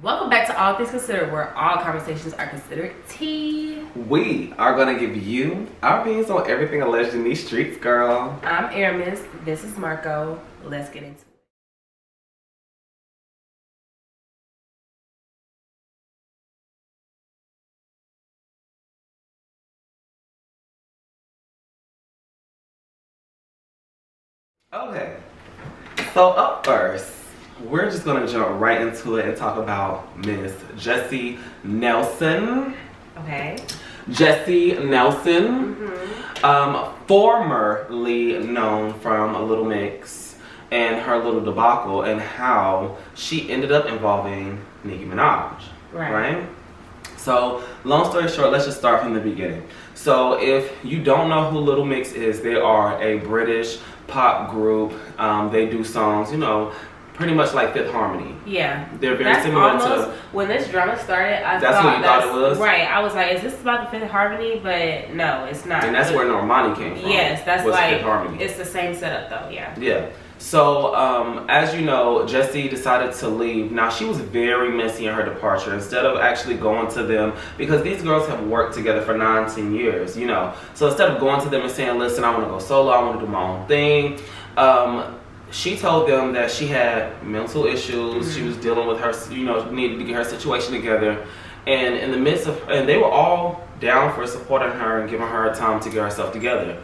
Welcome back to All Things Considered, where all conversations are considered tea. We are going to give you our opinions on everything alleged in these streets, girl. I'm Aramis. This is Marco. Let's get into it. Okay, so up first, we're just going to jump right into it and talk about Miss Jesy Nelson. Okay. Jesy Nelson, formerly known from A Little Mix and her little debacle and how she ended up involving Nicki Minaj, right? So, long story short, let's just start from the beginning. So, if you don't know who Little Mix is, they are a British pop group. They do songs, pretty much like Fifth Harmony. Yeah. They're very similar to... When this drama started, That's what you thought it was? Right. I was like, is this about the Fifth Harmony? But no, it's not. And that's where Normani came from. Yes, that's Fifth Harmony. It's the same setup though, yeah. Yeah. So, as you know, Jesy decided to leave. Now, she was very messy in her departure. Instead of actually going to them, because these girls have worked together for 9-10 years, So, instead of going to them and saying, listen, I want to go solo, I want to do my own thing, she told them that she had mental issues. She was dealing with her, needed to get her situation together. And in the midst of, and they were all down for supporting her and giving her time to get herself together.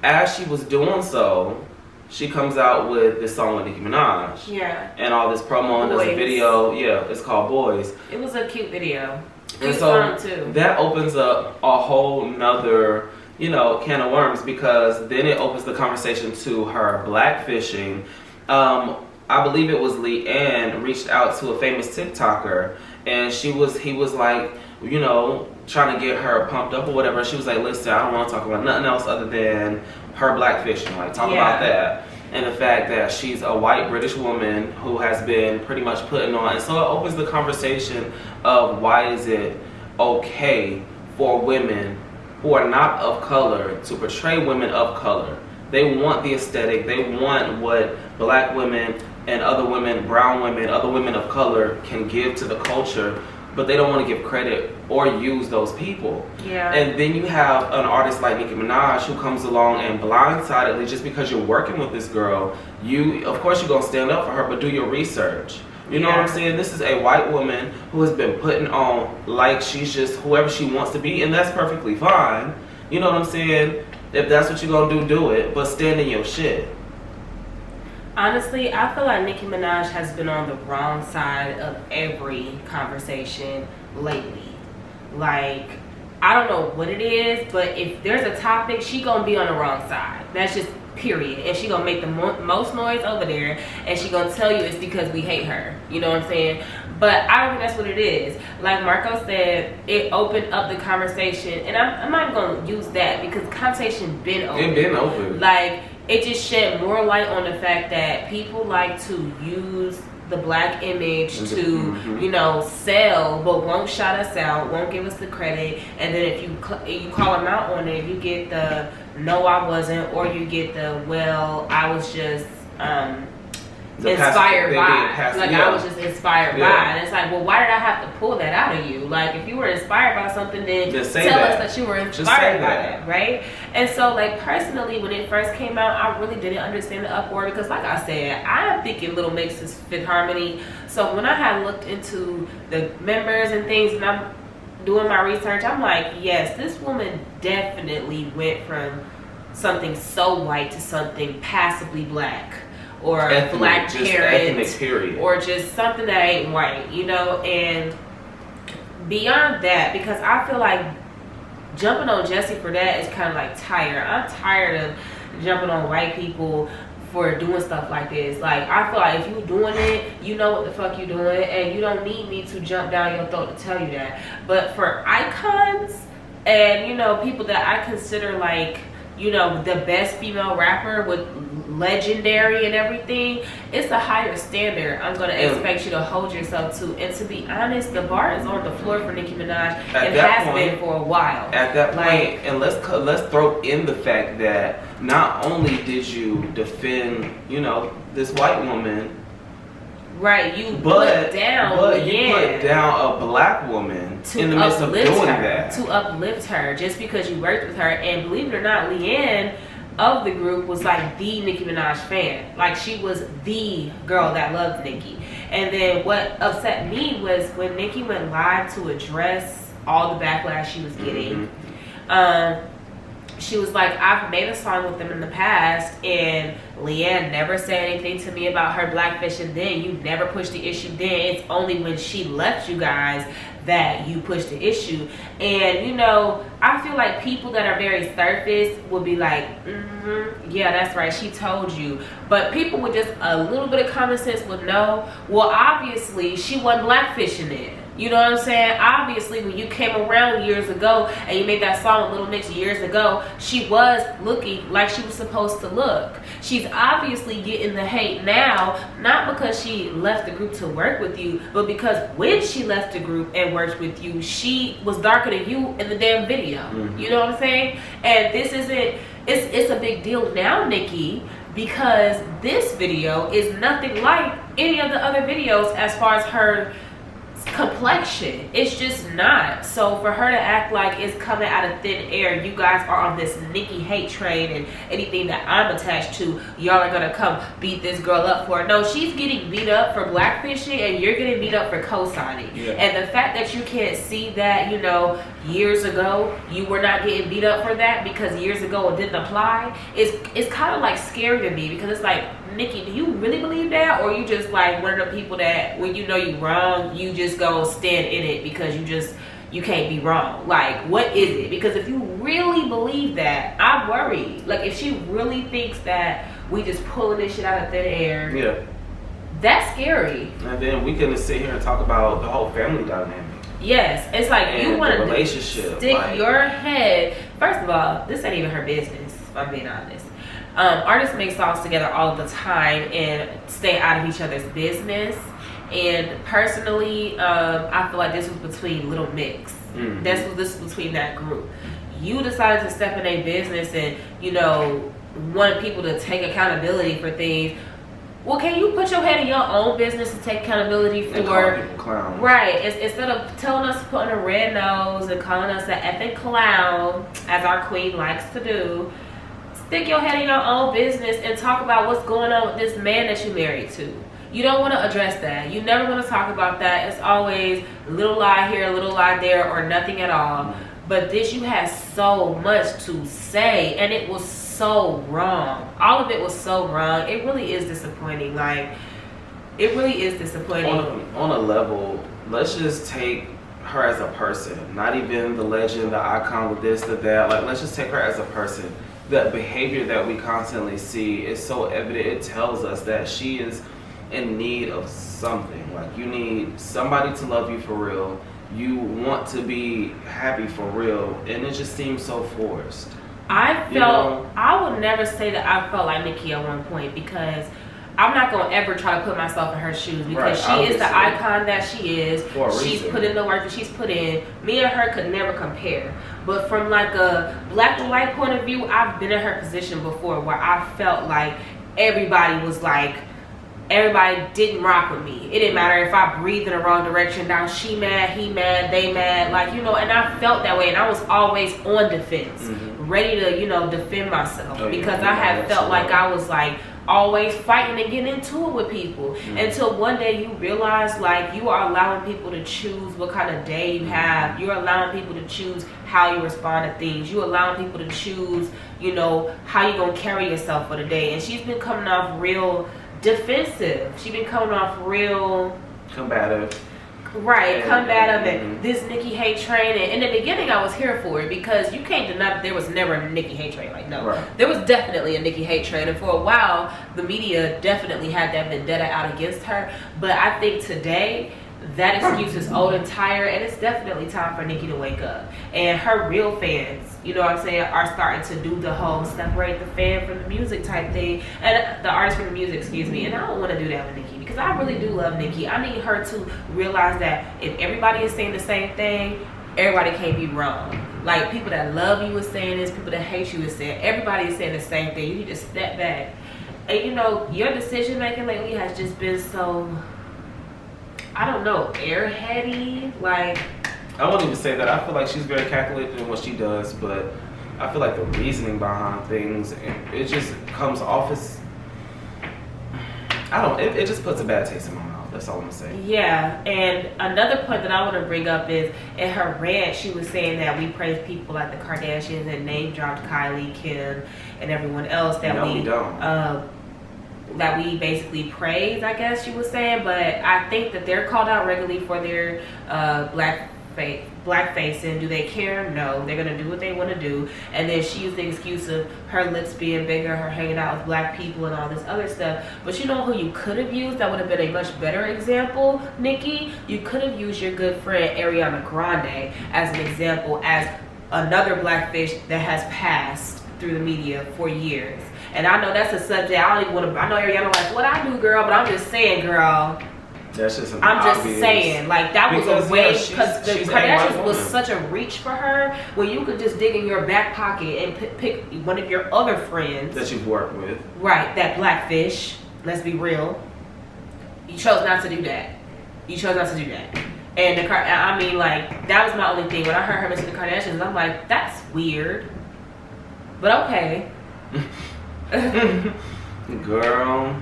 As she was doing so, she comes out with this song with Nicki Minaj. Yeah. And all this promo and there's a video. Yeah, it's called Boys. It was a cute video. And so that opens up a whole nother, can of worms, because then it opens the conversation to her blackfishing. I believe it was Leanne reached out to a famous TikToker, and he was like, trying to get her pumped up or whatever. She was like, listen, I don't want to talk about nothing else other than her blackfishing. Like, talk about that. And the fact that she's a white British woman who has been pretty much putting on. And so it opens the conversation of why is it okay for women who are not of color to portray women of color. They want the aesthetic. They want what black women and other women, brown women, other women of color can give to the culture, but they don't want to give credit or use those people. Yeah. And then you have an artist like Nicki Minaj who comes along and blindsidedly, just because you're working with this girl, of course you're going to stand up for her, but do your research. You know what I'm saying? This is a white woman who has been putting on like she's just whoever she wants to be, and that's perfectly fine. You know what I'm saying? If that's what you're going to do it, but stand in your shit. Honestly, I feel like Nicki Minaj has been on the wrong side of every conversation lately. Like, I don't know what it is, but if there's a topic, she gonna be on the wrong side. That's just period. And she gonna make the most noise over there, and she gonna tell you it's because we hate her. You know what I'm saying? But I don't think that's what it is. Like Marco said, it opened up the conversation, and I'm not gonna use that because the conversation been open. It been open. Like, it just shed more light on the fact that people like to use the black image to, sell, but won't shout us out, won't give us the credit. And then if you call them out on it, you get the no, I wasn't, or you get the well, I was just inspired by. I was just inspired by. And it's like, well, why did I have to pull that out of you? Like, if you were inspired by something, then tell us that you were inspired by that, right? And so, like, personally, when it first came out, I really didn't understand the uproar because, like I said, I'm thinking Little Mix is Fifth Harmony. So when I had looked into the members and things, and I'm doing my research, I'm like, yes, this woman definitely went from something so white to something passably black. Or a black parent, or just something that ain't white, and beyond that, because I feel like jumping on Jesy for that is kind of like tired. I'm tired of jumping on white people for doing stuff like this. Like, I feel like if you're doing it, you know what the fuck you're doing, and you don't need me to jump down your throat to tell you that. But for icons and, people that I consider like, the best female rapper with legendary and everything, it's a higher standard I'm going to expect you to hold yourself to. And to be honest, the bar is on the floor for Nicki Minaj. It has been for a while. At that point, and let's throw in the fact that not only did you defend, this white woman, right, you put down, but you put put down a black woman in the midst of doing that. To uplift her just because you worked with her. And believe it or not, Leanne of the group was like the Nicki Minaj fan. Like she was the girl that loved Nicki. And then what upset me was when Nicki went live to address all the backlash she was getting. She was like, I've made a song with them in the past, and Leanne never said anything to me about her blackfish, and then you never pushed the issue then. It's only when she left you guys that you pushed the issue. And, you know, I feel like people that are very surface will be like, yeah, that's right, she told you. But people with just a little bit of common sense would know, well, obviously, she wasn't blackfishing it. You know what I'm saying? Obviously, when you came around years ago and you made that song with Little Mix years ago, she was looking like she was supposed to look. She's obviously getting the hate now, not because she left the group to work with you, but because when she left the group and worked with you, she was darker than you in the damn video. You know what I'm saying? And this isn't, it's a big deal now, Nicki, because this video is nothing like any of the other videos as far as her complexion. It's just not. So for her to act like it's coming out of thin air, you guys are on this Nicki hate train, and anything that I'm attached to, y'all are gonna come beat this girl up for. No, she's getting beat up for blackfishing, and you're getting beat up for co-signing. And the fact that you can't see that, you know, years ago you were not getting beat up for that because years ago it didn't apply, it's kind of like scary to me, because it's like, Nicki, do you really believe that, or you just like one of the people that when you know you wrong, you just go stand in it because you can't be wrong? Like, what is it? Because if you really believe that, I worry. Like, if she really thinks that we just pulling this shit out of thin air, that's scary. And then we can sit here and talk about the whole family dynamic. Yes, it's like and you want to relationship. Stick like, your head. First of all, this ain't even her business, if I'm being honest. Artists make songs together all the time and stay out of each other's business. And personally, I feel like this was between Little Mix. This was between that group. You decided to step in a business and, you know, wanted people to take accountability for things. Well, can you put your head in your own business and take accountability for, and call people clowns. Right? Instead of telling us to put on a red nose and calling us an effing clown, as our queen likes to do. Stick your head in your own business and talk about what's going on with this man that you married to. You don't want to address that. You never want to talk about that. It's always a little lie here, a little lie there, or nothing at all. But this, you had so much to say, and it was so wrong. All of it was so wrong. It really is disappointing. Like, it really is disappointing. On a level, let's just take her as a person. Not even the legend, the icon, with this, the that. Like, let's just take her as a person. The behavior that we constantly see is so evident. It tells us that she is in need of something. Like, you need somebody to love you for real. You want to be happy for real, and it just seems so forced. I would never say that I felt like Nicki at one point, because I'm not gonna ever try to put myself in her shoes, because she is the icon that she is. She's put in the work that she's put in. Me and her could never compare. But from like a black and white point of view, I've been in her position before where I felt like everybody didn't rock with me. It didn't matter if I breathed in the wrong direction. Now she mad, he mad, they mad, like, you know, and I felt that way, and I was always on defense, ready to, you know, defend myself, because I had felt like I was like always fighting and getting into it with people, until one day you realize, like, you are allowing people to choose what kind of day you have. You're allowing people to choose how you respond to things. You're allowing people to choose, you know, how you're gonna carry yourself for the day. And she's been coming off real defensive. She's been coming off real combative. Right, combative, and this Nicki hate train. And in the beginning, I was here for it, because you can't deny that there was never a Nicki hate train. Like, no, there was definitely a Nicki hate train, and for a while, the media definitely had that vendetta out against her. But I think today, that excuse is old and tired, and it's definitely time for Nicki to wake up. And her real fans, you know what I'm saying, are starting to do the whole separate the fan from the music type thing, and the artist from the music, excuse me. And I don't want to do that with Nicki, because I really do love Nicki. I need her to realize that if everybody is saying the same thing, everybody can't be wrong. Like, people that love you is saying this, people that hate you is saying, everybody is saying the same thing. You need to step back. And, you know, your decision making lately has just been so, I don't know, airheady. Like, I won't even say that. I feel like she's very calculated in what she does, but I feel like the reasoning behind things, it just comes off as, I don't, it just puts a bad taste in my mouth. That's all I'm gonna say. Yeah, and another point that I want to bring up is in her rant, she was saying that we praise people like the Kardashians and name dropped Kylie, Kim, and everyone else that we don't. That we basically praise, I guess she was saying. But I think that they're called out regularly for their blackface, and do they care? No, they're gonna do what they want to do. And then she used the excuse of her lips being bigger, her hanging out with black people and all this other stuff. But you know who you could have used that would have been a much better example, Nicki? You could have used your good friend Ariana Grande as an example, as another blackfish that has passed through the media for years. And I know that's a subject I don't even want to, I know Ariana like, what I do, girl, but I'm just saying, girl. That's just I'm just saying, like, that was a way, because the Kardashians was such a reach for her, where you could just dig in your back pocket and pick one of your other friends that you've worked with, right? That blackfish. Let's be real. You chose not to do that. You chose not to do that. And I mean, like, that was my only thing when I heard her mention the Kardashians. I'm like, that's weird, but okay. Girl,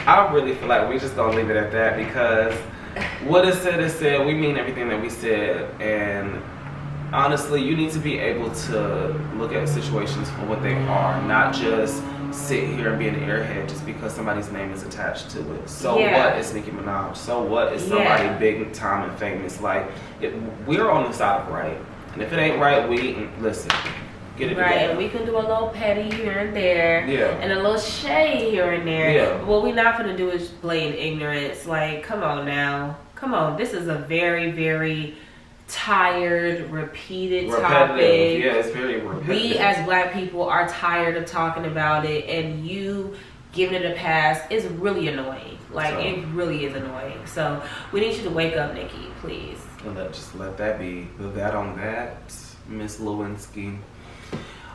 I really feel like we just gonna leave it at that, because what is said is said. We mean everything that we said, and honestly, you need to be able to look at situations for what they are, not just sit here and be an airhead just because somebody's name is attached to it. So what is Nicki Minaj? So what is somebody big time and famous? Like, we're on the side of right, and if it ain't right, we listen. Get it right, together. and we can do a little petty here and there, and a little shade here and there. Yeah. What we're not gonna do is blatant ignorance. Like, come on now, come on. This is a very, very tired, repeated topic. Yeah, it's very repetitive. We as black people are tired of talking about it, and you giving it a pass is really annoying. Like, it really is annoying. So we need you to wake up, Nicki, please. Just let that be. That on that, Miss Lewinsky.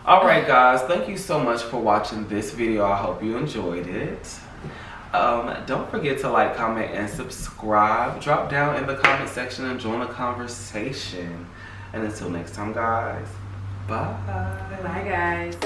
Alright guys, thank you so much for watching this video. I hope you enjoyed it. Don't forget to like, comment, and subscribe. Drop down in the comment section and join the conversation. And until next time guys, bye. Bye guys.